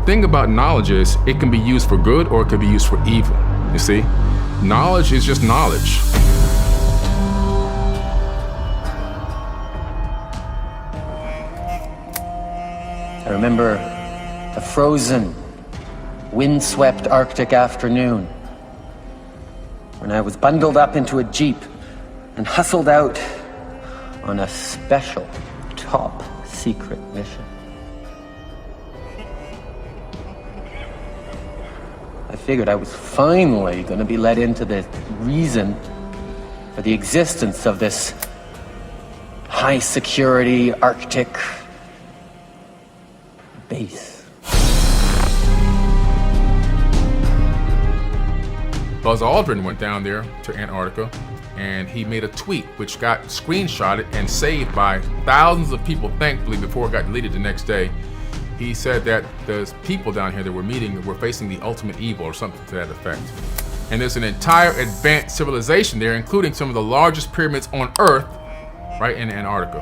thing about knowledge is it can be used for good or it can be used for evil, you see? Knowledge is just knowledge. I remember a frozen, windswept Arctic afternoon when I was bundled up into a Jeep and hustled out on a special, top secret mission. I figured I was finally going to be let into the reason for the existence of this high security Arctic base. Buzz Aldrin went down there to Antarctica and he made a tweet which got screenshotted and saved by thousands of people, thankfully, before it got deleted the next day. He said that the people down here that were meeting were facing the ultimate evil or something to that effect. And there's an entire advanced civilization there, including some of the largest pyramids on Earth, right in Antarctica.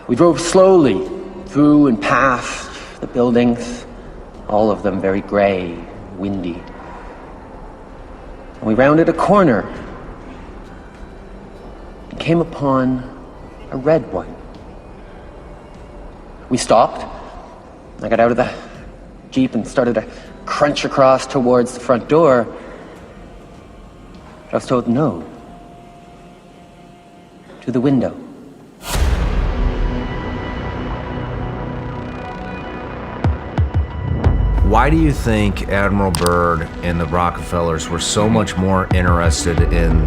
We drove slowly through and past the buildings, all of them very gray, windy. And we rounded a corner and came upon a red one. We stopped. I got out of the Jeep and started to crunch across towards the front door. I was told no. To the window. Why do you think Admiral Byrd and the Rockefellers were so much more interested in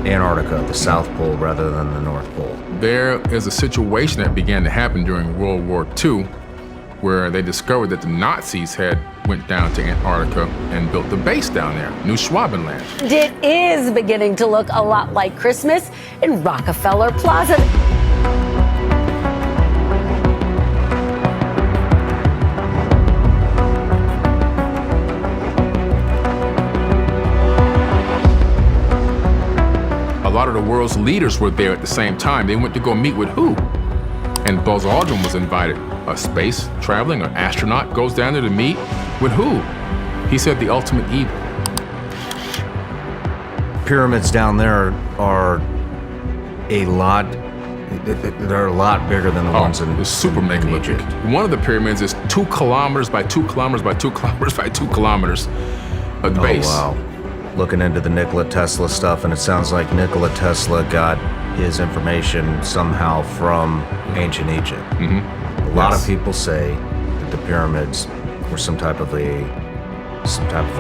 Antarctica, the South Pole, rather than the North Pole? There is a situation that began to happen during World War II where they discovered that the Nazis went down to Antarctica and built a base down there, New Schwabenland. It is beginning to look a lot like Christmas in Rockefeller Plaza. A lot of the world's leaders were there at the same time. They went to go meet with who? And Buzz Aldrin was invited. A space traveling, an astronaut goes down there to meet with who? He said the ultimate evil. Pyramids down there are they're a lot bigger than the ones in it's super megalithic. One of the pyramids is 2 kilometers by 2 kilometers by 2 kilometers by 2 kilometers of base. Oh, wow. Looking into the Nikola Tesla stuff, and it sounds like Nikola Tesla got his information somehow from ancient Egypt. Mm-hmm. A lot of people say that the pyramids were some type of a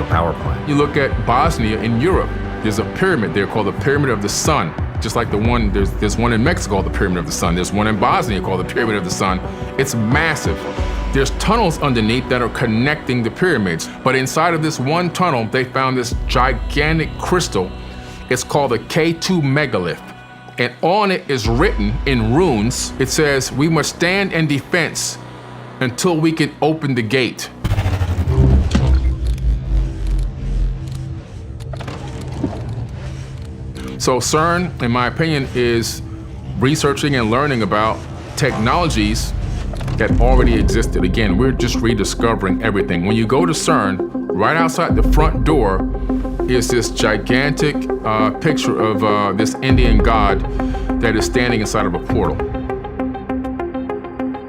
power plant. You look at Bosnia in Europe, there's a pyramid there called the Pyramid of the Sun. Just like there's one in Mexico called the Pyramid of the Sun. There's one in Bosnia called the Pyramid of the Sun. It's massive. There's tunnels underneath that are connecting the pyramids. But inside of this one tunnel, they found this gigantic crystal. It's called the K2 megalith. And on it is written in runes, it says, "We must stand in defense until we can open the gate." So CERN, in my opinion, is researching and learning about technologies that already existed. Again, we're just rediscovering everything. When you go to CERN, right outside the front door is this gigantic picture of this Indian god that is standing inside of a portal.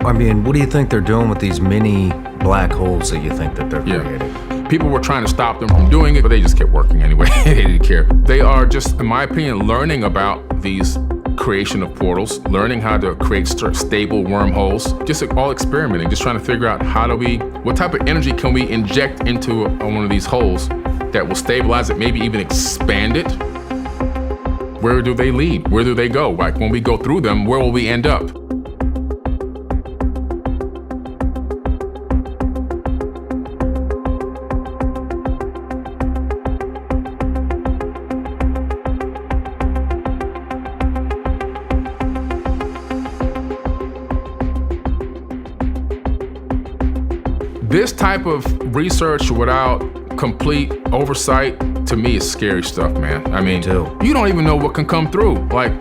I mean, what do you think they're doing with these mini black holes that you think that they're creating? People were trying to stop them from doing it, but they just kept working anyway. They didn't care. They are just, in my opinion, learning about these creation of portals, learning how to create stable wormholes, just all experimenting, just trying to figure out what type of energy can we inject into one of these holes that will stabilize it, maybe even expand it. Where do they lead? Where do they go? Like when we go through them, where will we end up? This type of research without complete oversight, to me, is scary stuff, man. I mean, you don't even know what can come through. Like,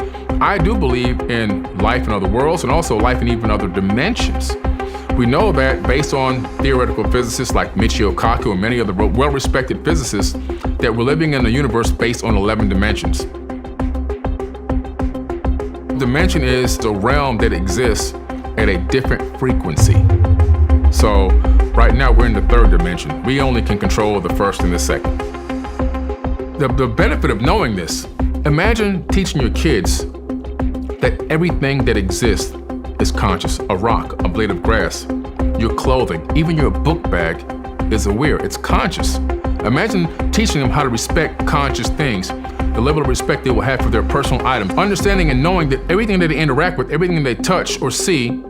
I do believe in life in other worlds and also life in even other dimensions. We know that based on theoretical physicists like Michio Kaku and many other well-respected physicists, that we're living in a universe based on 11 dimensions. Dimension is the realm that exists at a different frequency. So right now we're in the third dimension. We only can control the first and the second. The benefit of knowing this, imagine teaching your kids that everything that exists is conscious. A rock, a blade of grass, your clothing, even your book bag is aware, it's conscious. Imagine teaching them how to respect conscious things, the level of respect they will have for their personal items, understanding and knowing that everything that they interact with, everything they touch or see,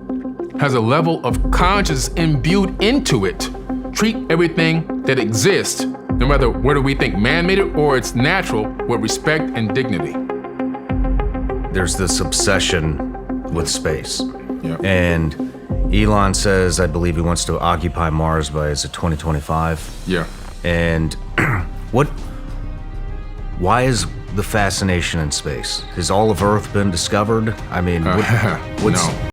has a level of conscious imbued into it. Treat everything that exists, no matter whether we think man made it or it's natural, with respect and dignity. There's this obsession with space. Yeah. And Elon says, I believe he wants to occupy Mars by, is it 2025? Yeah. And why is the fascination in space? Has all of Earth been discovered? I mean, No.